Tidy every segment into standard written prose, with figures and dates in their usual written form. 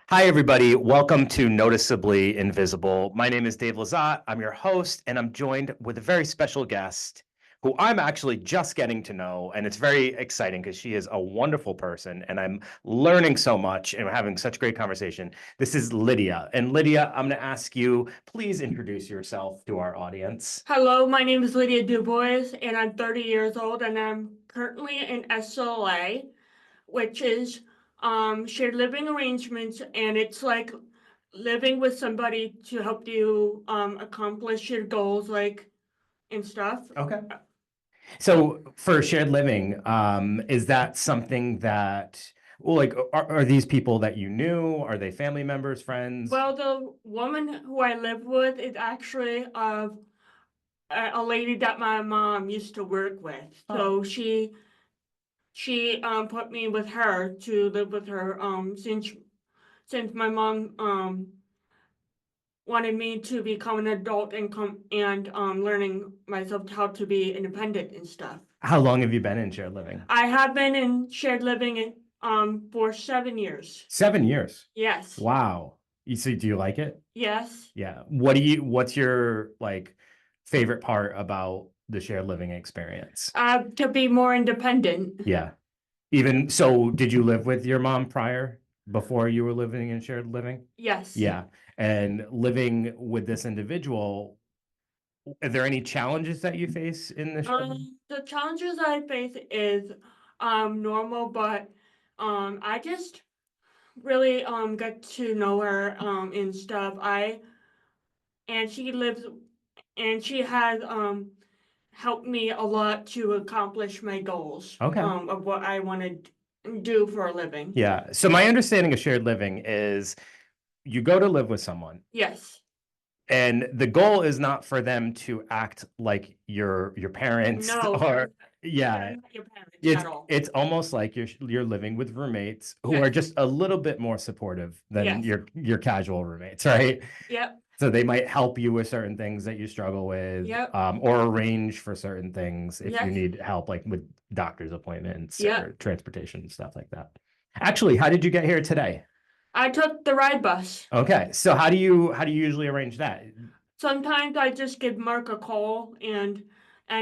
Hi, everybody. Welcome to Noticeably Invisible. My name is Dave Lazat. I'm your host, and I'm joined with a very special guest who I'm actually just getting to know. And it's very exciting because she is a wonderful person, and I'm learning so much and we're having such great conversation. This is Lydia. And Lydia, I'm going to ask you, please introduce yourself to our audience. Hello, my name is Lydia Dubois, and I'm 30 years old, and I'm currently in SLA, which is shared living arrangements, and it's like living with somebody to help you accomplish your goals, like and stuff. Okay. So for shared living, is that something that, well, like, are these people that you knew? Are they family members, friends? Well, the woman who I live with is actually a lady that my mom used to work with. Oh, So she put me with her to live with her since my mom wanted me to become an adult and learning myself how to be independent and stuff. how long have you been in shared living? I have been in shared living for 7 years. 7 years. Yes. Wow. So do you like it? Yes. Yeah. What's your like favorite part about the shared living experience? To be more independent. Yeah. Even so, did you live with your mom prior, before you were living in shared living? Yes. Yeah. And living with this individual, are there any challenges that you face in the shared living? The challenges I face is normal, but I just really got to know her and stuff. I and she lives and she has helped me a lot to accomplish my goals Okay. of what I want to do for a living. Yeah. So my understanding of shared living is you go to live with someone, Yes. and the goal is not for them to act like your parents No, or they're yeah, not your parents it's at all. it's almost like you're living with roommates who are Yes. just a little bit more supportive than Yes. your casual roommates, right? Yep. So they might help you with certain things that you struggle with, Yep. or arrange for certain things if you Yes. need help, like with doctor's appointments Yep. or transportation and stuff like that. Actually, how did you get here today? I took the ride bus. Okay, so how do you usually arrange that? Sometimes I just give Mark a call and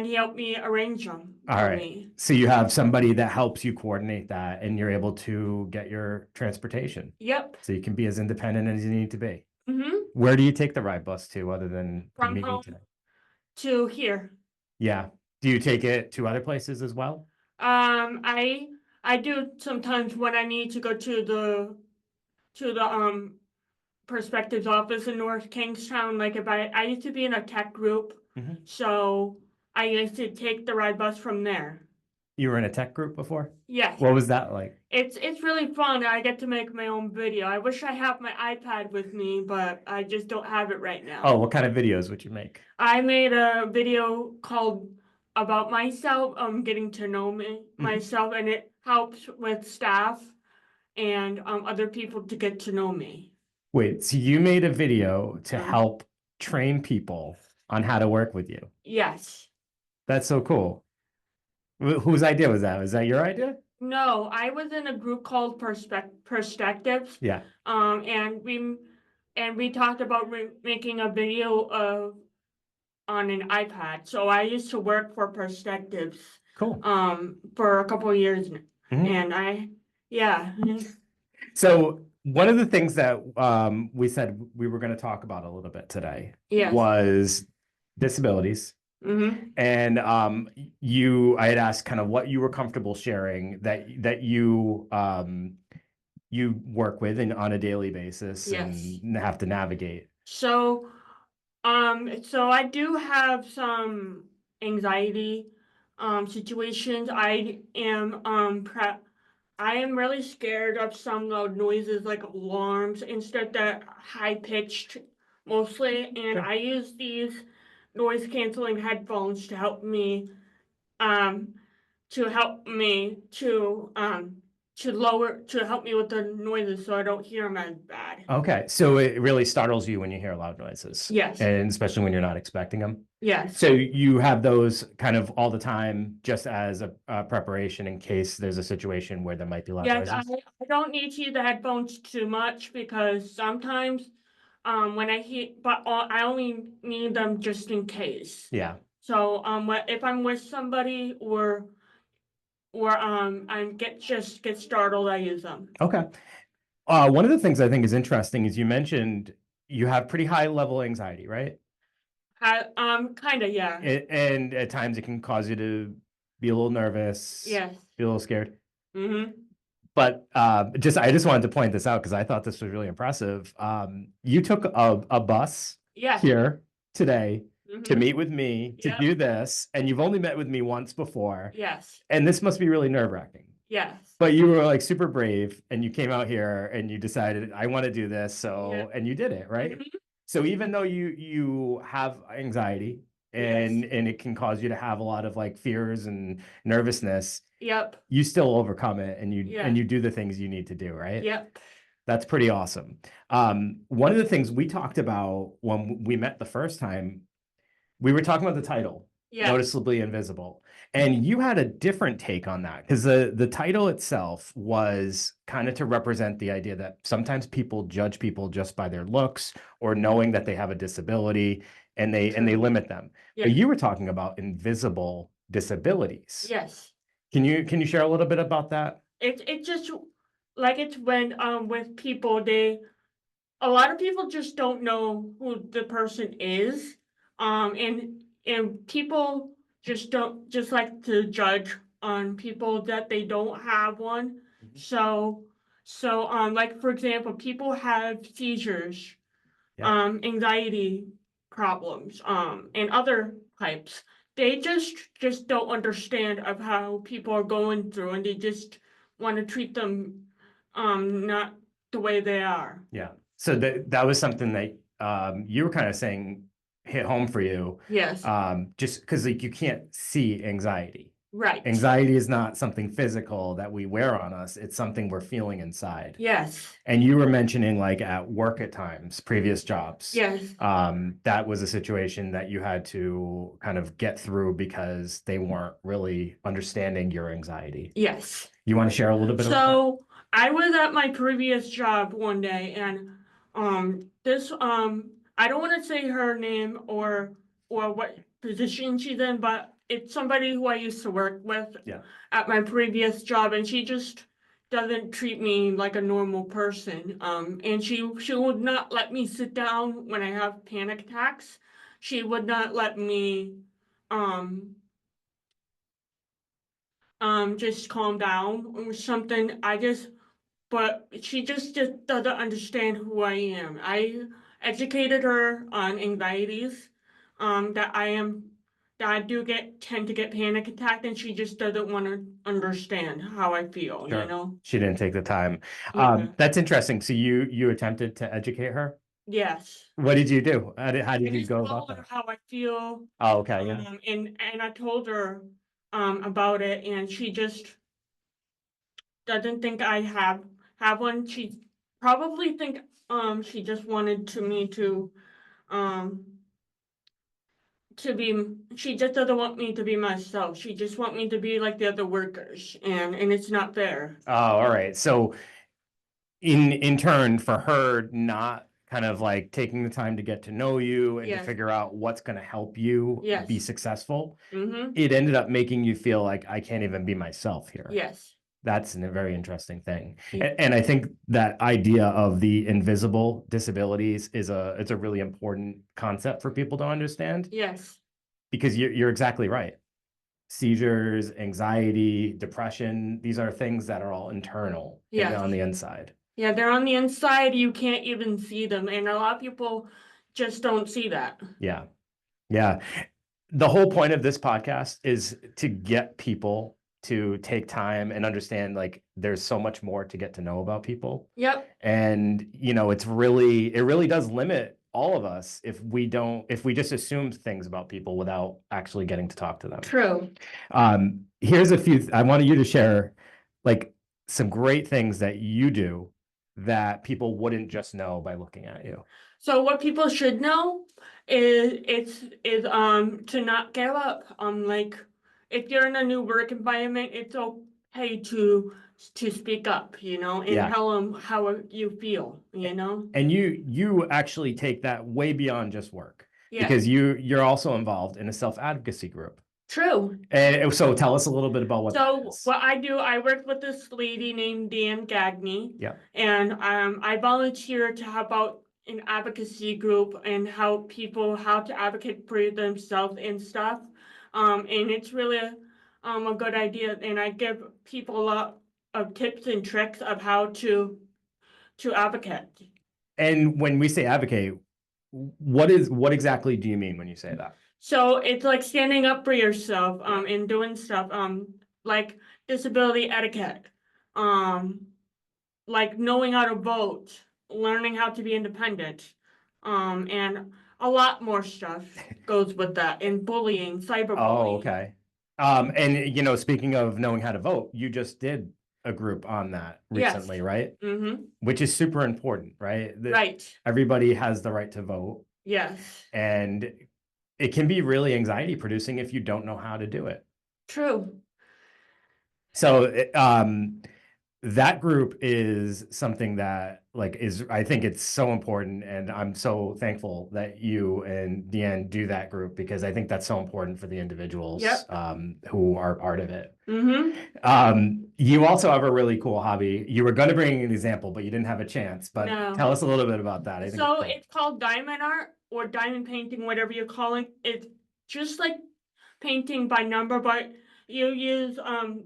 he helped me arrange them All for right. me. So you have somebody that helps you coordinate that and you're able to get your transportation. Yep. So you can be as independent as you need to be. Mm-hmm. Where do you take the ride bus to other than to From meet me home today? to here. Yeah. Do you take it to other places as well? I I do sometimes when I need to go to the perspectives office in North Kingstown. Like if I used to be in a tech group, Mhm. so I used to take the ride bus from there. You were in a tech group before? Yes, What was that like? it's really fun. I get to make my own video. I wish I have my iPad with me, but I just don't have it right Oh, now. what kind of videos would you make? I made a video called about myself, getting to know me Mhm. myself, and it helps with staff and other people to get to know me. Wait, so you made a video to Um, help train people on how to work with you. yes. That's so cool. Whose idea was that? Was that your idea? No, I was in a group called Perspectives, Yeah. um, and we and we talked about making a video of on an iPad. So I used to work for Perspectives, Cool. for a couple of years, Mhm. and yeah, So one of the things that we said we were going to talk about a little bit today yes, was disabilities. mm-hmm, And I had asked kind of what you were comfortable sharing that you work with and on a daily basis yes. and have to navigate. So, so I do have some anxiety, situations. I am really scared of some loud noises like alarms and stuff that high pitched mostly. And Sure. I use these noise canceling headphones um, to help me to help me with the noises so I don't hear them as bad. Okay, so it really startles you when you hear loud noises, Yes. and especially when you're not expecting them. Yes. So you have those kind of all the time, just as a preparation in case there's a situation where there might be loud Yes, I noises? don't need to use the headphones too much because sometimes, when I hear, but I only need them just in case. Yeah. So, if I'm with somebody or I get startled, I use them. Okay. One of the things I think is interesting is you mentioned you have pretty high level anxiety, right? Kinda, yeah. And at times it can cause you to be a little nervous, Yes. be a little scared. Mm-hmm. But I just wanted to point this out because I thought this was really impressive. You took a bus Yes. here today to Mm-hmm. meet with me to Yep. do this, and you've only met with me once before, Yes. and this must be really nerve-wracking. Yes. But you were like super brave and you came out here and you decided, I want to do this. Yeah. So, and you did it, right? Mhm. So even though you have anxiety Yes. and it can cause you to have a lot of like fears and nervousness, Yep. you still overcome it and Yeah. you do the things you need to do, right? Yep. That's pretty awesome. One of the things we talked about when we met the first time, we were talking about the title, Yeah. Noticeably Invisible. And you had a different take on that because the title itself was kind of to represent the idea that sometimes people judge people just by their looks or knowing that they have a disability and they True. limit them. Yeah. But you were talking about invisible disabilities. Yes. Can you share a little bit about that? It just like it's when with people a lot of people just don't know who the person is. And people just like to judge on people that they don't have one. Mhm. So like for example, people have seizures, Yeah. anxiety problems, and other types. They just don't understand of how people are going through, and they just want to treat them, not the way they are. Yeah. So that was something that you were kind of saying hit home for you. Yes. Just because like you can't see anxiety. Right. Anxiety is not something physical that we wear on us. It's something we're feeling inside. Yes. And you were mentioning like at work at times, previous jobs. Yes. That was a situation that you had to kind of get through because they weren't really understanding your anxiety. Yes. You want to share a little bit about that? So I was at my previous job one day, and this I don't want to say her name or what position she's in, but it's somebody who I used to work with Yeah. at my previous job, and she just doesn't treat me like a normal person. And she would not let me sit down when I have panic attacks. She would not let me um just calm down or something. But she just doesn't understand who I am. I educated her on anxieties, that I do tend to get panic attack, and she just doesn't want to understand how I feel, you Sure. know? She didn't take the time. Yeah. That's interesting. So you attempted to educate her? Yes. What did you do? How I did you just go about told her that? how I feel, Oh, okay. Yeah. and I told her about it, and she just doesn't think I have one. She probably think she just wanted to me um to be she just doesn't want me to be myself. She just want me to be like the other workers, and it's not fair. Oh, all right. So in turn for her not kind of like taking the time to get to know you and to Yes. figure out what's going to help you be Yes. successful, Mm-hmm. it ended up making you feel like I can't even be myself here. Yes. That's a very interesting thing. Yeah. And I think that idea of the invisible disabilities is it's a really important concept for people to understand Yes. because you're exactly right. Seizures, anxiety, depression, these are things that are all internal and Yes. on the inside. Yeah, they're on the inside. You can't even see them, and a lot of people just don't see that. Yeah. Yeah. The whole point of this podcast is to get people to take time and understand like there's so much more to get to know about people. Yep. And it really does limit all of us if we just assume things about people without actually getting to talk to them. True. Here's I wanted you to share like some great things that you do that people wouldn't just know by looking at you? So what people should know is to not give up. Like if you're in a new work environment, it's okay to speak up, and Yeah. tell them how you feel, And you actually take that way beyond just work, Yeah. because you're also involved in a self-advocacy group. True. And so tell us a little bit about what that So is. what I do, I work with this lady named Dan Gagney. Yeah. And I volunteer to help out an advocacy group and help people how to advocate for themselves and stuff. And it's really a good idea. And I give people a lot of tips and tricks of how to advocate. And when we say advocate, what exactly do you mean when you say that? So it's like standing up for yourself, and doing stuff, like disability etiquette, like knowing how to vote, learning how to be independent, and a lot more stuff goes with that, and bullying, cyberbullying. Oh, okay. And speaking of knowing how to vote, you just did a group on that Yes. recently, right? Mm-hmm. Which is super important, right? Right. Everybody has the right to vote, Yes. and it can be really anxiety producing if you don't know how to do it. True. So that group is something that I think it's so important, and I'm so thankful that you and Deanne do that group, because I think that's so important for the individuals Yep. who are part of it. Mm-hmm. You also have a really cool hobby. You were going to bring an example, but you didn't have a chance. But No. tell us a little bit about that. I think So it's cool. it's called diamond art or diamond painting, whatever you call it. It's just like painting by number, but you use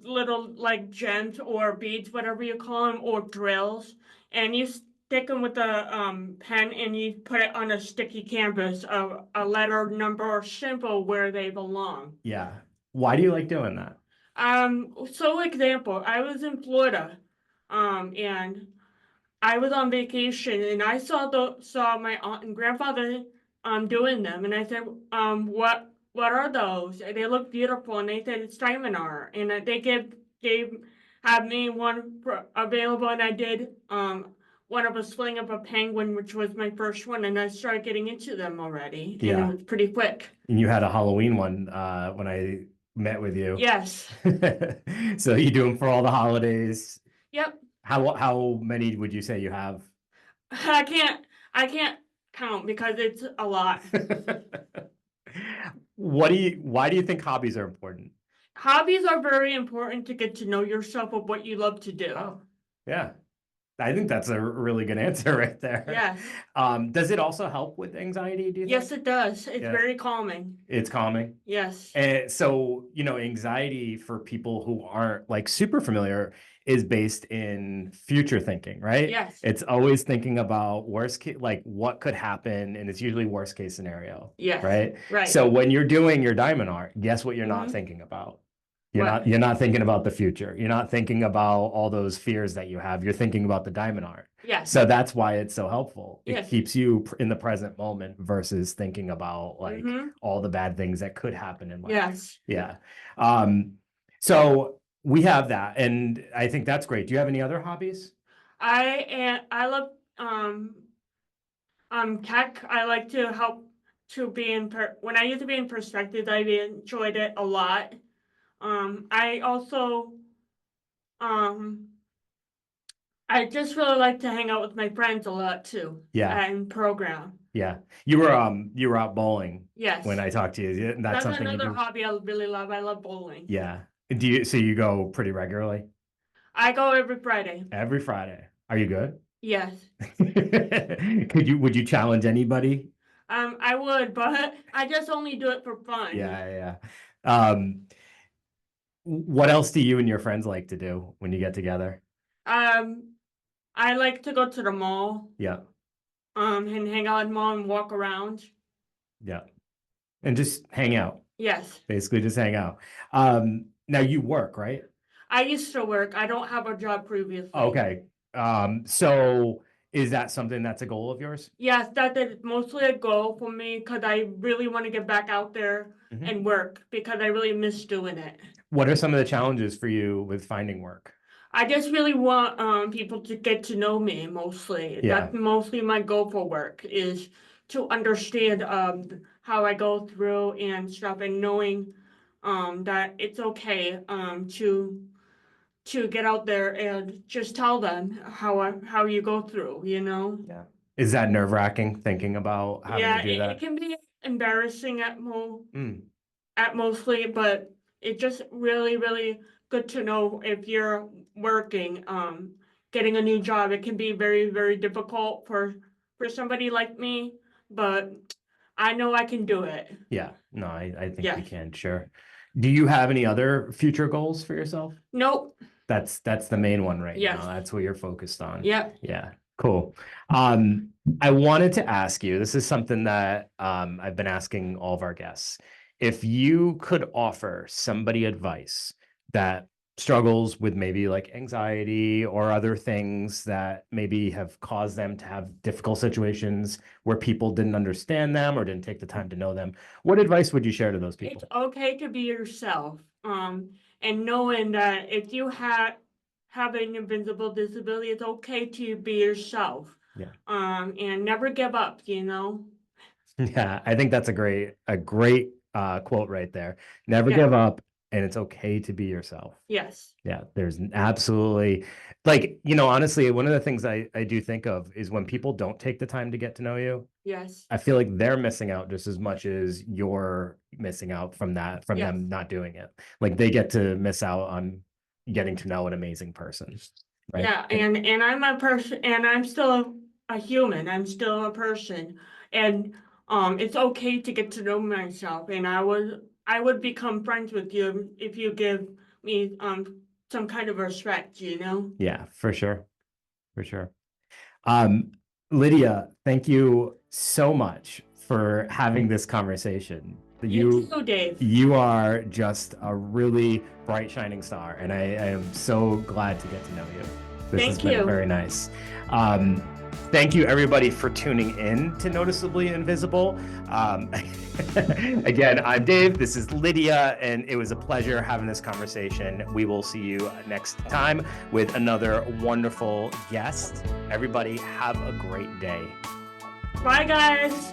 little like gems or beads, whatever you call them, or drills, and you stick them with a pen, and you put it on a sticky canvas of a letter, number, or symbol where they belong. Yeah. Why do you like doing that? So example, I was in Florida, and I was on vacation, and I saw my aunt and grandfather doing them, and I said, what are those? And they look beautiful, and they said it's diamond art, and they had me one available, and I did one of a sling of a penguin, which was my first one, and I started getting into them already, and it was pretty quick. And you had a Halloween one when I met with you. Yes. So you do them for all the holidays. Yep. How many would you say you have? I can't count because it's a lot. Why do you think hobbies are important? Hobbies are very important to get to know yourself of what you love to do. Oh, yeah. I think that's a really good answer right there. Yes. Does it also help with anxiety, do you think? Yes, it does. It's Yeah. very calming. It's calming. Yes. And so, anxiety for people who aren't like super familiar is based in future thinking, right? Yes. It's always thinking about worst case, like what could happen, and it's usually worst case scenario. Yes. Right. Right. So when you're doing your diamond art, guess what you're not thinking about? You're not thinking about the future. You're not thinking about all those fears that you have. You're thinking about the diamond art. Yes. So that's why it's so helpful. Yes. It keeps you in the present moment versus thinking about like all the bad things that could happen in life. Yes. Yeah. So we have that, and I think that's great. Do you have any other hobbies? I love tech. I like to help to be in when I used to be in perspective, I enjoyed it a lot. I also I just really like to hang out with my friends a lot too. Yeah. And program. Yeah. You were out bowling. Yes. When I talked to you. That's something another you do. hobby I really love. I love bowling. Yeah. So you go pretty regularly? I go every Friday. Every Friday. Are you good? Yes. Would you challenge anybody? I would, but I just only do it for fun. Yeah. What else do you and your friends like to do when you get together? I like to go to the mall. Yeah. And hang out at the mall and walk around. Yeah. And just hang out. Yes. Basically just hang out. Now you work, right? I used to work. I don't have a job previously. Okay. So is that something that's a goal of yours? Yes, that is mostly a goal for me because I really want to get back out there and work because I really miss doing it. What are some of the challenges for you with finding work? I just really want people to get to know me mostly. Yeah. That's mostly my goal for work, is to understand how I go through and stuff, and knowing that it's okay to get out there and just tell them how you go through, you know? Yeah. Is that nerve-wracking thinking about having Yeah, to do it that? can be embarrassing Mm, at mostly, but it's just really, really good to know if you're working, getting a new job. It can be very, very difficult for somebody like me, but I know I can do it. yeah. No, I think you Yes. can, sure. Do you have any other future goals for yourself? Nope. That's the main one right Yes. now. That's what you're focused on. Yep. Yeah, cool. I wanted to ask you, this is something that I've been asking all of our guests. If you could offer somebody advice that struggles with maybe like anxiety or other things that maybe have caused them to have difficult situations where people didn't understand them or didn't take the time to know them, what advice would you share to those people? It's okay to be yourself. And knowing that if you have an invisible disability, it's okay to be yourself. Yeah. And never give up, you know? Yeah, I think that's a great quote right there. Never Yeah. give up, and it's okay to be yourself. Yes. Yeah, there's absolutely like, honestly, one of the things I do think of is when people don't take the time to get to know you, Yes. I feel like they're missing out just as much as you're missing out from Yes. them not doing it. Like they get to miss out on getting to know an amazing person, right? Yeah, and I'm a person, and I'm still a human. I'm still a person, and it's okay to get to know myself. And I would become friends with you if you give me some kind of respect, you know. Yeah, for sure. For sure. Um, Lydia, thank you so much for having this conversation. You too, Dave. You are just a really bright, shining star, and I am so glad to get to know you. This has Thank been you. very nice. Thank you, everybody, for tuning in to Noticeably Invisible. Again, I'm Dave. This is Lydia, and it was a pleasure having this conversation. We will see you next time with another wonderful guest. Everybody, have a great day. Bye, guys.